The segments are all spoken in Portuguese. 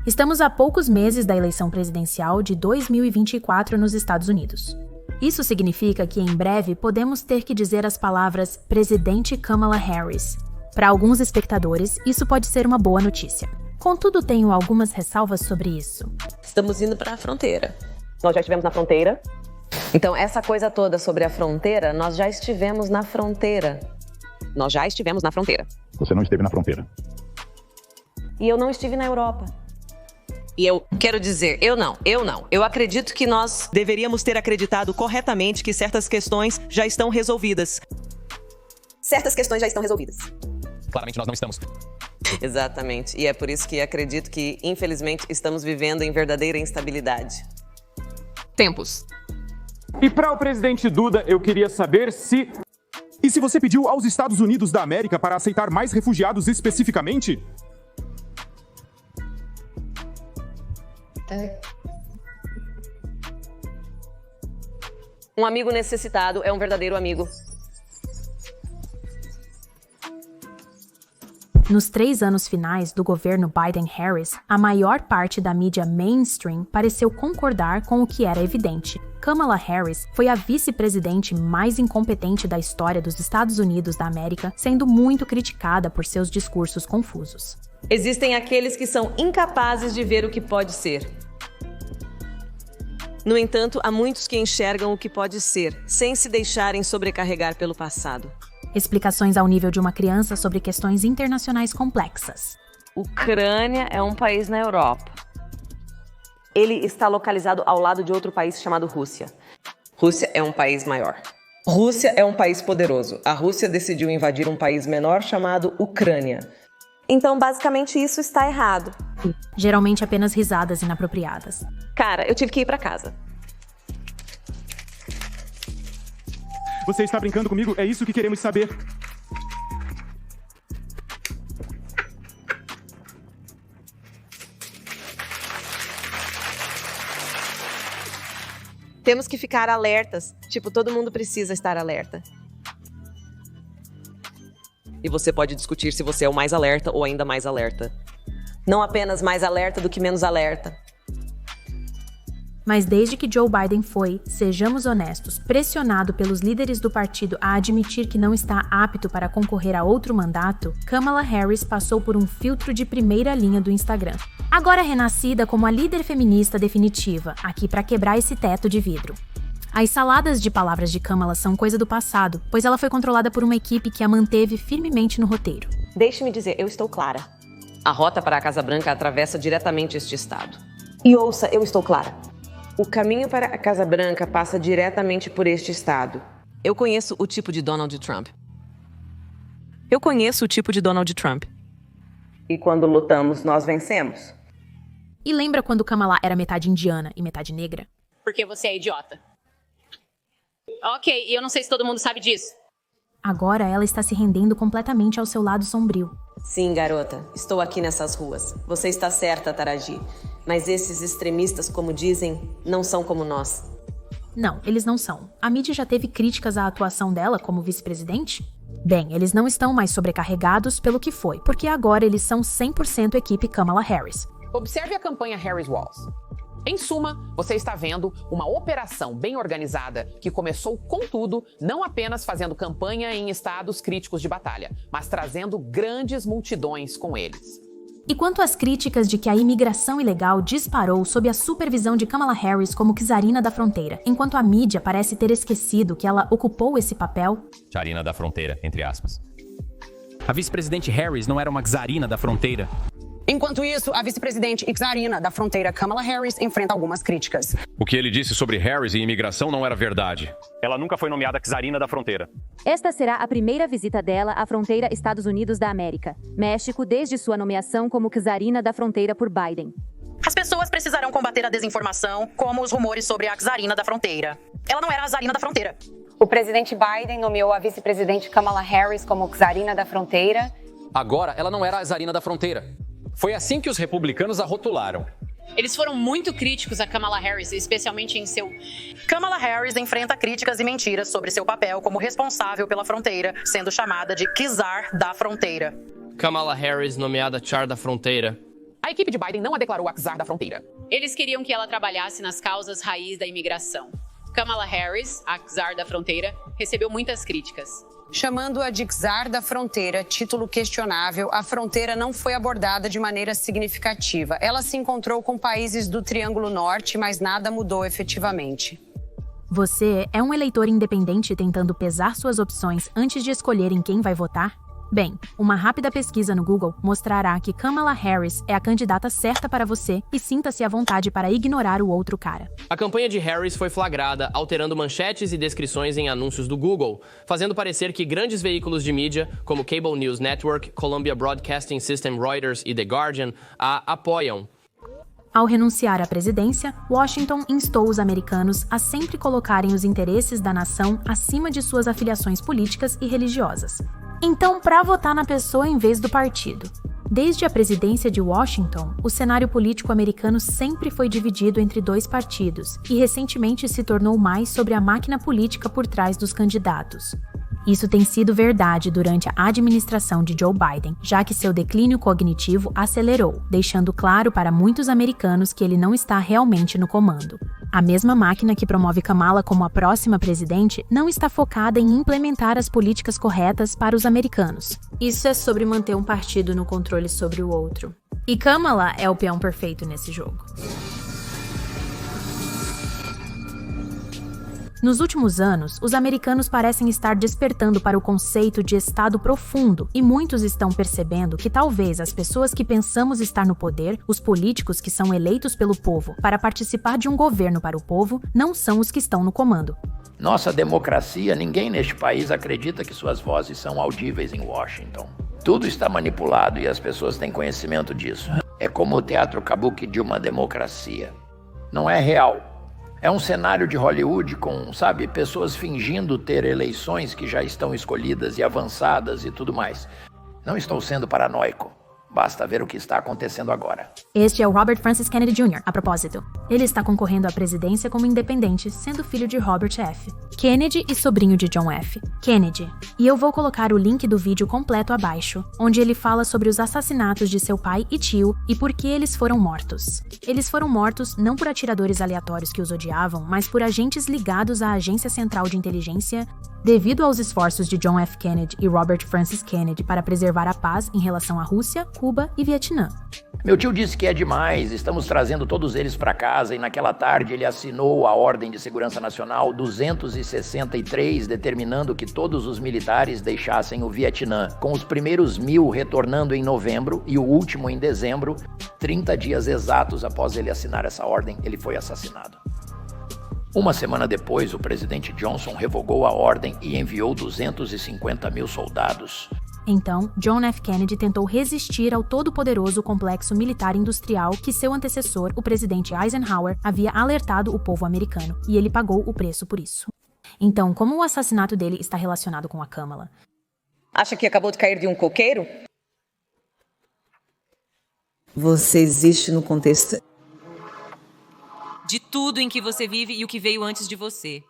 Estamos a poucos meses da eleição presidencial de 2024 nos Estados Unidos. Isso significa que em breve podemos ter que dizer as palavras Presidente Kamala Harris. Para alguns espectadores, isso pode ser uma boa notícia. Contudo, tenho algumas ressalvas sobre isso. Estamos indo para a fronteira. Nós já estivemos na fronteira. Então, essa coisa toda sobre a fronteira, nós já estivemos na fronteira. Nós já estivemos na fronteira. Você não esteve na fronteira. E eu não estive na Europa. E eu quero dizer, eu não. Eu acredito que nós deveríamos ter acreditado corretamente que certas questões já estão resolvidas. Certas questões já estão resolvidas. Claramente nós não estamos. Exatamente. E é por isso que acredito que, infelizmente, estamos vivendo em verdadeira instabilidade. Tempos. E para o presidente Duda, eu queria saber se... E se você pediu aos Estados Unidos da América para aceitar mais refugiados especificamente? Um amigo necessitado é um verdadeiro amigo. Nos 3 anos finais do governo Biden-Harris, a maior parte da mídia mainstream pareceu concordar com o que era evidente. Kamala Harris foi a vice-presidente mais incompetente da história dos Estados Unidos da América, sendo muito criticada por seus discursos confusos. Existem aqueles que são incapazes de ver o que pode ser. No entanto, há muitos que enxergam o que pode ser, sem se deixarem sobrecarregar pelo passado. Explicações ao nível de uma criança sobre questões internacionais complexas. Ucrânia é um país na Europa. Ele está localizado ao lado de outro país chamado Rússia. Rússia é um país maior. Rússia é um país poderoso. A Rússia decidiu invadir um país menor chamado Ucrânia. Então, basicamente, isso está errado. Geralmente apenas risadas inapropriadas. Cara, eu tive que ir para casa. Você está brincando comigo? É isso que queremos saber. Temos que ficar alertas. Tipo, todo mundo precisa estar alerta. E você pode discutir se você é o mais alerta ou ainda mais alerta. Não apenas mais alerta do que menos alerta. Mas desde que Joe Biden foi, sejamos honestos, pressionado pelos líderes do partido a admitir que não está apto para concorrer a outro mandato, Kamala Harris passou por um filtro de primeira linha do Instagram. Agora renascida como a líder feminista definitiva, aqui para quebrar esse teto de vidro. As saladas de palavras de Kamala são coisa do passado, pois ela foi controlada por uma equipe que a manteve firmemente no roteiro. Deixe-me dizer, eu estou clara. A rota para a Casa Branca atravessa diretamente este estado. E ouça, eu estou clara. O caminho para a Casa Branca passa diretamente por este estado. Eu conheço o tipo de Donald Trump. Eu conheço o tipo de Donald Trump. E quando lutamos, nós vencemos. E lembra quando Kamala era metade indiana e metade negra? Porque você é idiota. Ok, e eu não sei se todo mundo sabe disso. Agora ela está se rendendo completamente ao seu lado sombrio. Sim, garota. Estou aqui nessas ruas. Você está certa, Taraji. Mas esses extremistas, como dizem, não são como nós. Não, eles não são. A mídia já teve críticas à atuação dela como vice-presidente? Bem, eles não estão mais sobrecarregados pelo que foi, porque agora eles são 100% equipe Kamala Harris. Observe a campanha Harris-Walz. Em suma, você está vendo uma operação bem organizada que começou com tudo, não apenas fazendo campanha em estados críticos de batalha, mas trazendo grandes multidões com eles. E quanto às críticas de que a imigração ilegal disparou sob a supervisão de Kamala Harris como czarina da fronteira, enquanto a mídia parece ter esquecido que ela ocupou esse papel? Czarina da fronteira, entre aspas. A vice-presidente Harris não era uma czarina da fronteira? Enquanto isso, a vice-presidente e czarina da fronteira Kamala Harris enfrenta algumas críticas. O que ele disse sobre Harris e imigração não era verdade. Ela nunca foi nomeada czarina da fronteira. Esta será a primeira visita dela à fronteira Estados Unidos da América, México, desde sua nomeação como czarina da fronteira por Biden. As pessoas precisarão combater a desinformação, como os rumores sobre a czarina da fronteira. Ela não era a czarina da fronteira. O presidente Biden nomeou a vice-presidente Kamala Harris como czarina da fronteira. Agora, ela não era a czarina da fronteira. Foi assim que os republicanos a rotularam. Eles foram muito críticos a Kamala Harris, especialmente em seu... Kamala Harris enfrenta críticas e mentiras sobre seu papel como responsável pela fronteira, sendo chamada de czar da fronteira. Kamala Harris nomeada Char da fronteira. A equipe de Biden não a declarou a czar da fronteira. Eles queriam que ela trabalhasse nas causas raiz da imigração. Kamala Harris, a czar da fronteira, recebeu muitas críticas. Chamando-a de czar da fronteira, título questionável, a fronteira não foi abordada de maneira significativa. Ela se encontrou com países do Triângulo Norte, mas nada mudou efetivamente. Você é um eleitor independente tentando pesar suas opções antes de escolher em quem vai votar? Bem, uma rápida pesquisa no Google mostrará que Kamala Harris é a candidata certa para você e sinta-se à vontade para ignorar o outro cara. A campanha de Harris foi flagrada alterando manchetes e descrições em anúncios do Google, fazendo parecer que grandes veículos de mídia, como Cable News Network, Columbia Broadcasting System, Reuters e The Guardian, a apoiam. Ao renunciar à presidência, Washington instou os americanos a sempre colocarem os interesses da nação acima de suas afiliações políticas e religiosas. Então, para votar na pessoa em vez do partido. Desde a presidência de Washington, o cenário político americano sempre foi dividido entre dois partidos e recentemente se tornou mais sobre a máquina política por trás dos candidatos. Isso tem sido verdade durante a administração de Joe Biden, já que seu declínio cognitivo acelerou, deixando claro para muitos americanos que ele não está realmente no comando. A mesma máquina que promove Kamala como a próxima presidente não está focada em implementar as políticas corretas para os americanos. Isso é sobre manter um partido no controle sobre o outro. E Kamala é o peão perfeito nesse jogo. Nos últimos anos, os americanos parecem estar despertando para o conceito de Estado profundo e muitos estão percebendo que talvez as pessoas que pensamos estar no poder, os políticos que são eleitos pelo povo para participar de um governo para o povo, não são os que estão no comando. Nossa democracia, ninguém neste país acredita que suas vozes são audíveis em Washington. Tudo está manipulado e as pessoas têm conhecimento disso. É como o teatro kabuki de uma democracia. Não é real. É um cenário de Hollywood com, pessoas fingindo ter eleições que já estão escolhidas e avançadas e tudo mais. Não estou sendo paranoico. Basta ver o que está acontecendo agora. Este é o Robert Francis Kennedy Jr., a propósito. Ele está concorrendo à presidência como independente, sendo filho de Robert F. Kennedy e sobrinho de John F. Kennedy. E eu vou colocar o link do vídeo completo abaixo, onde ele fala sobre os assassinatos de seu pai e tio e por que eles foram mortos. Eles foram mortos não por atiradores aleatórios que os odiavam, mas por agentes ligados à Agência Central de Inteligência, devido aos esforços de John F. Kennedy e Robert Francis Kennedy para preservar a paz em relação à Rússia, Cuba e Vietnã. Meu tio disse que é demais, estamos trazendo todos eles para casa e naquela tarde ele assinou a Ordem de Segurança Nacional 263, determinando que todos os militares deixassem o Vietnã, com os primeiros 1.000 retornando em novembro e o último em dezembro. 30 dias exatos após ele assinar essa ordem, ele foi assassinado. Uma semana depois, o presidente Johnson revogou a ordem e enviou 250.000 soldados. Então, John F. Kennedy tentou resistir ao todo-poderoso complexo militar-industrial que seu antecessor, o presidente Eisenhower, havia alertado o povo americano, e ele pagou o preço por isso. Então, como o assassinato dele está relacionado com a Kamala? Acha que acabou de cair de um coqueiro? Você existe no contexto de tudo em que você vive e o que veio antes de você.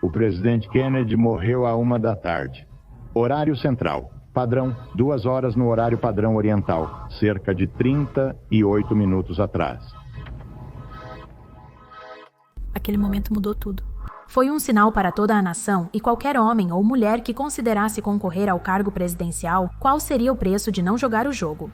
O presidente Kennedy morreu à 1h. Horário central. Padrão, 2 horas no horário padrão oriental, cerca de 38 minutos atrás. Aquele momento mudou tudo. Foi um sinal para toda a nação e qualquer homem ou mulher que considerasse concorrer ao cargo presidencial qual seria o preço de não jogar o jogo.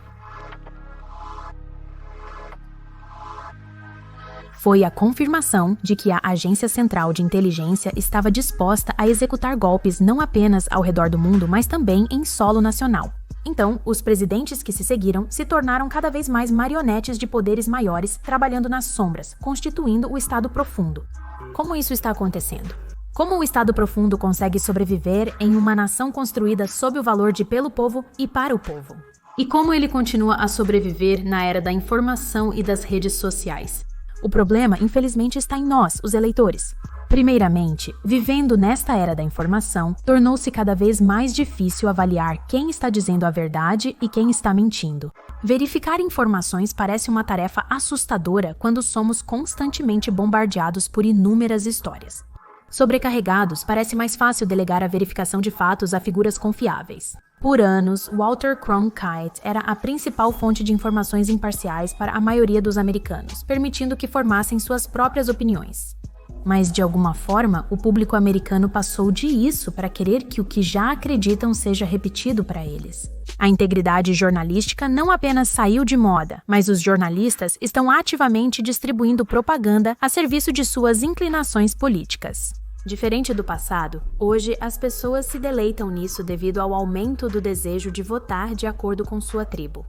Foi a confirmação de que a Agência Central de Inteligência estava disposta a executar golpes não apenas ao redor do mundo, mas também em solo nacional. Então, os presidentes que se seguiram se tornaram cada vez mais marionetes de poderes maiores, trabalhando nas sombras, constituindo o Estado Profundo. Como isso está acontecendo? Como o Estado Profundo consegue sobreviver em uma nação construída sob o valor de pelo povo e para o povo? E como ele continua a sobreviver na era da informação e das redes sociais? O problema, infelizmente, está em nós, os eleitores. Primeiramente, vivendo nesta era da informação, tornou-se cada vez mais difícil avaliar quem está dizendo a verdade e quem está mentindo. Verificar informações parece uma tarefa assustadora quando somos constantemente bombardeados por inúmeras histórias. Sobrecarregados, parece mais fácil delegar a verificação de fatos a figuras confiáveis. Por anos, Walter Cronkite era a principal fonte de informações imparciais para a maioria dos americanos, permitindo que formassem suas próprias opiniões. Mas, de alguma forma, o público americano passou de isso para querer que o que já acreditam seja repetido para eles. A integridade jornalística não apenas saiu de moda, mas os jornalistas estão ativamente distribuindo propaganda a serviço de suas inclinações políticas. Diferente do passado, hoje as pessoas se deleitam nisso devido ao aumento do desejo de votar de acordo com sua tribo.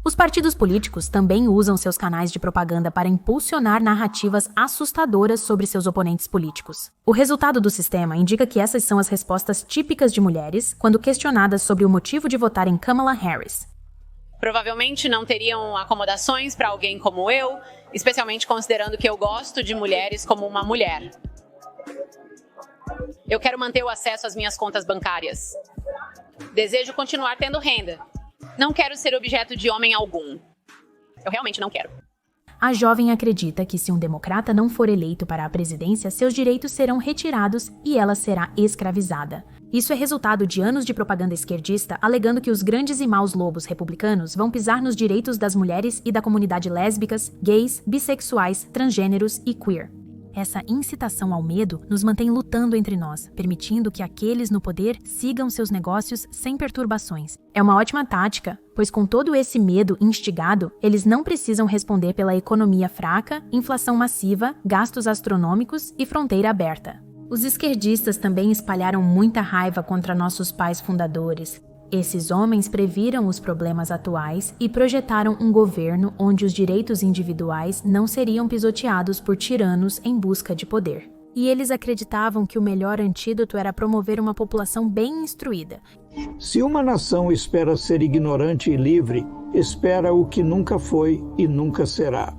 Os partidos políticos também usam seus canais de propaganda para impulsionar narrativas assustadoras sobre seus oponentes políticos. O resultado do sistema indica que essas são as respostas típicas de mulheres quando questionadas sobre o motivo de votar em Kamala Harris. Provavelmente não teriam acomodações para alguém como eu, especialmente considerando que eu gosto de mulheres como uma mulher. Eu quero manter o acesso às minhas contas bancárias. Desejo continuar tendo renda. Não quero ser objeto de homem algum. Eu realmente não quero. A jovem acredita que se um democrata não for eleito para a presidência, seus direitos serão retirados e ela será escravizada. Isso é resultado de anos de propaganda esquerdista alegando que os grandes e maus lobos republicanos vão pisar nos direitos das mulheres e da comunidade lésbicas, gays, bissexuais, transgêneros e queer. Essa incitação ao medo nos mantém lutando entre nós, permitindo que aqueles no poder sigam seus negócios sem perturbações. É uma ótima tática, pois com todo esse medo instigado, eles não precisam responder pela economia fraca, inflação massiva, gastos astronômicos e fronteira aberta. Os esquerdistas também espalharam muita raiva contra nossos pais fundadores. Esses homens previram os problemas atuais e projetaram um governo onde os direitos individuais não seriam pisoteados por tiranos em busca de poder. E eles acreditavam que o melhor antídoto era promover uma população bem instruída. Se uma nação espera ser ignorante e livre, espera o que nunca foi e nunca será.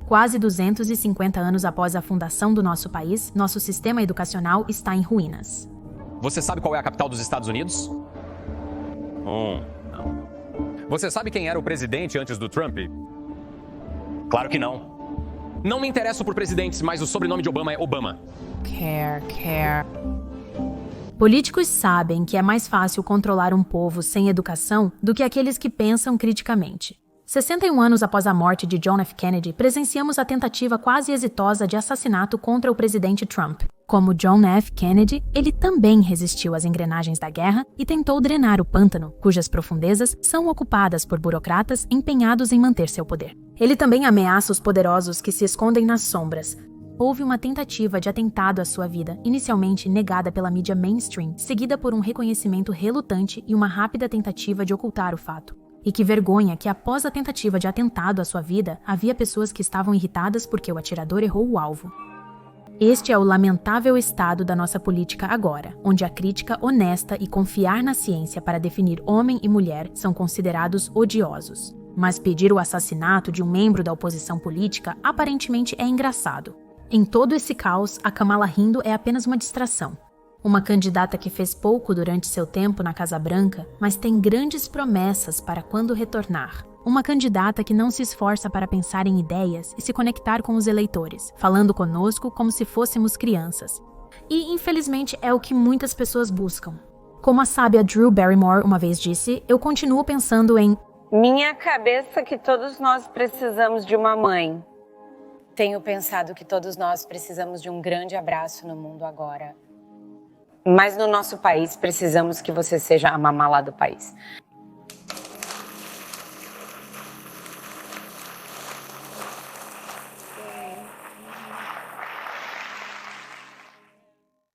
Quase 250 anos após a fundação do nosso país, nosso sistema educacional está em ruínas. Você sabe qual é a capital dos Estados Unidos? Não. Você sabe quem era o presidente antes do Trump? Claro que não. Não me interesso por presidentes, mas o sobrenome de Obama é Obama. Care. Políticos sabem que é mais fácil controlar um povo sem educação do que aqueles que pensam criticamente. 61 anos após a morte de John F. Kennedy, presenciamos a tentativa quase exitosa de assassinato contra o presidente Trump. Como John F. Kennedy, ele também resistiu às engrenagens da guerra e tentou drenar o pântano, cujas profundezas são ocupadas por burocratas empenhados em manter seu poder. Ele também ameaça os poderosos que se escondem nas sombras. Houve uma tentativa de atentado à sua vida, inicialmente negada pela mídia mainstream, seguida por um reconhecimento relutante e uma rápida tentativa de ocultar o fato. E que vergonha que após a tentativa de atentado à sua vida, havia pessoas que estavam irritadas porque o atirador errou o alvo. Este é o lamentável estado da nossa política agora, onde a crítica honesta e confiar na ciência para definir homem e mulher são considerados odiosos. Mas pedir o assassinato de um membro da oposição política aparentemente é engraçado. Em todo esse caos, a Kamala rindo é apenas uma distração. Uma candidata que fez pouco durante seu tempo na Casa Branca, mas tem grandes promessas para quando retornar. Uma candidata que não se esforça para pensar em ideias e se conectar com os eleitores, falando conosco como se fôssemos crianças. E, infelizmente, é o que muitas pessoas buscam. Como a sábia Drew Barrymore uma vez disse, eu continuo pensando em minha cabeça que todos nós precisamos de uma mãe. Tenho pensado que todos nós precisamos de um grande abraço no mundo agora. Mas no nosso país, precisamos que você seja a mamá lá do país.